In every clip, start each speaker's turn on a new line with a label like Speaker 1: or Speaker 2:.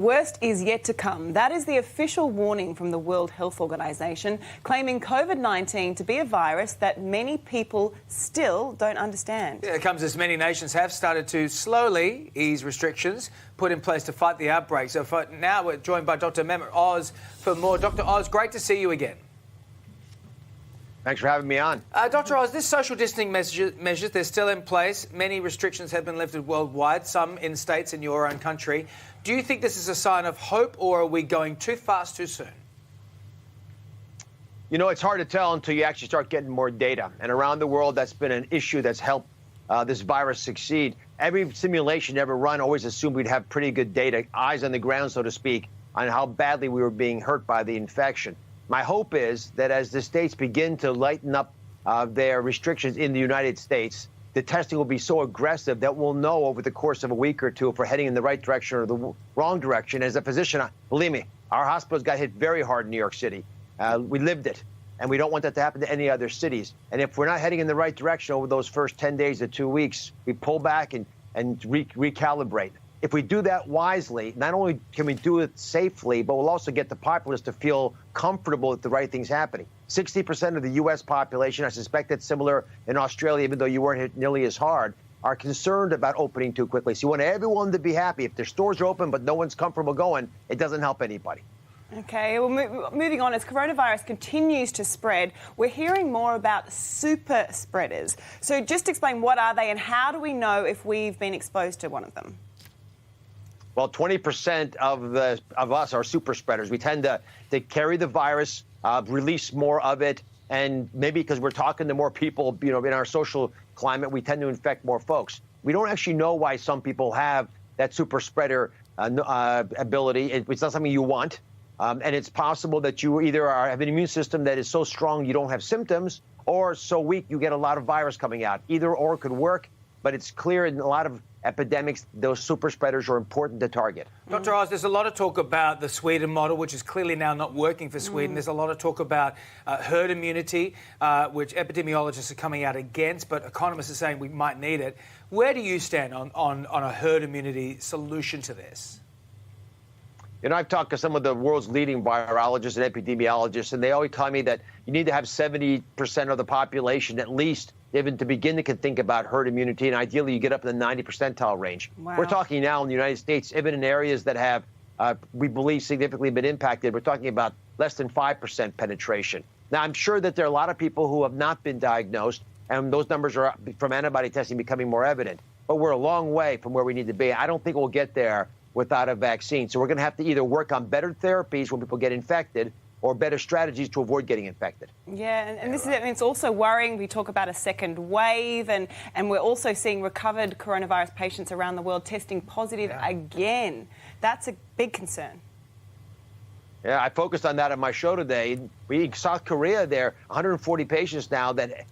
Speaker 1: Worst is yet to come. That is the official warning from the World Health Organization, claiming COVID-19 to be a virus that many people still don't understand.
Speaker 2: Yeah, it comes as many nations have started to slowly ease restrictions put in place to fight the outbreak. So now we're joined by Dr. Mehmet Oz for more. Dr. Oz, great to see you again.
Speaker 3: Thanks for having me on.
Speaker 2: Dr. Oz, this social distancing measures, they're still in place. Many restrictions have been lifted worldwide, some in states in your own country. Do you think this is a sign of hope, or are we going too fast too soon?
Speaker 3: You know, it's hard to tell until you actually start getting more data. And around the world, that's been an issue that's helped this virus succeed. Every simulation ever run always assumed we'd have pretty good data, eyes on the ground, so to speak, on how badly we were being hurt by the infection. My hope is that as the states begin to lighten up their restrictions in the United States, the testing will be so aggressive that we'll know over the course of a week or two if we're heading in the right direction or the wrong direction. As a physician, believe me, our hospitals got hit very hard in New York City. We lived it, and we don't want that to happen to any other cities. And if we're not heading in the right direction over those first 10 days to 2 weeks, we pull back and recalibrate. If we do that wisely, not only can we do it safely, but we'll also get the populace to feel comfortable with the right things happening. 60% of the U.S. population, I suspect it's similar in Australia, even though you weren't hit nearly as hard, are concerned about opening too quickly. So you want everyone to be happy. If their stores are open but no one's comfortable going, it doesn't help anybody.
Speaker 1: Okay, well, moving on, as coronavirus continues to spread, we're hearing more about super spreaders. So just explain, what are they and how do we know if we've been exposed to one of them?
Speaker 3: Well, 20% of us are super spreaders. We tend to carry the virus, release more of it, and maybe because we're talking to more people, you know, in our social climate, we tend to infect more folks. We don't actually know why some people have that super spreader ability. It's not something you want, and it's possible that you either have an immune system that is so strong you don't have symptoms, or so weak you get a lot of virus coming out. Either or could work, but it's clear in a lot of epidemics, those super spreaders are important to target.
Speaker 2: Dr. Oz, there's a lot of talk about the Sweden model, which is clearly now not working for Sweden. There's a lot of talk about herd immunity, which epidemiologists are coming out against, but economists are saying we might need it. Where do you stand on a herd immunity solution to this?
Speaker 3: You know, I've talked to some of the world's leading virologists and epidemiologists, and they always tell me that you need to have 70% of the population at least even to begin to think about herd immunity, and ideally you get up in the 90 percentile range.
Speaker 1: Wow.
Speaker 3: We're talking now in the United States, even in areas that have, we believe, significantly been impacted, we're talking about less than 5% penetration. Now, I'm sure that there are a lot of people who have not been diagnosed, and those numbers are from antibody testing becoming more evident. But we're a long way from where we need to be. I don't think we'll get there without a vaccine. So we're going to have to either work on better therapies when people get infected or better strategies to avoid getting infected.
Speaker 1: Yeah, and this is it. It's also worrying. We talk about a second wave, and we're also seeing recovered coronavirus patients around the world testing positive again. That's a big concern.
Speaker 3: Yeah, I focused on that on my show today. In South Korea, there are 140 patients now that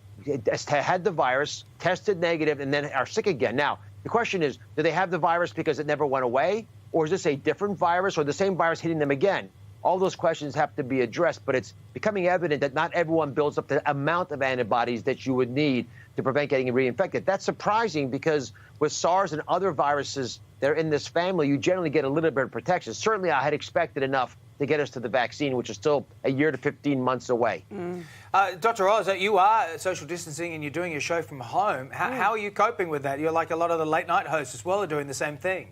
Speaker 3: had the virus, tested negative, and then are sick again. Now, the question is, do they have the virus because it never went away? Or is this a different virus or the same virus hitting them again? All those questions have to be addressed, but it's becoming evident that not everyone builds up the amount of antibodies that you would need to prevent getting reinfected. That's surprising because with SARS and other viruses that are in this family, you generally get a little bit of protection. Certainly, I had expected enough to get us to the vaccine, which is still a year to 15 months away.
Speaker 2: Dr. Oz, you are social distancing and you're doing your show from home. How are you coping with that? You're like a lot of the late night hosts as well are doing the same thing.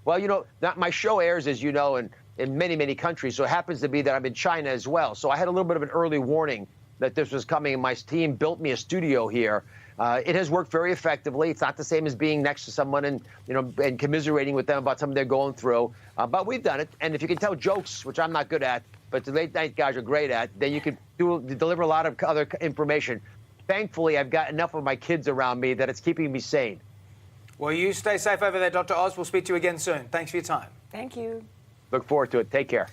Speaker 3: Well, you know, my show airs, as you know, in many, many countries. So it happens to be that I'm in China as well. So I had a little bit of an early warning that this was coming, and my team built me a studio here. It has worked very effectively. It's not the same as being next to someone and, you know, and commiserating with them about something they're going through. But we've done it. And if you can tell jokes, which I'm not good at, but the late night guys are great at, then you can deliver a lot of other information. Thankfully, I've got enough of my kids around me that it's keeping me sane.
Speaker 2: Well, you stay safe over there, Dr. Oz. We'll speak to you again soon. Thanks for your time.
Speaker 1: Thank you.
Speaker 3: Look forward to it. Take care.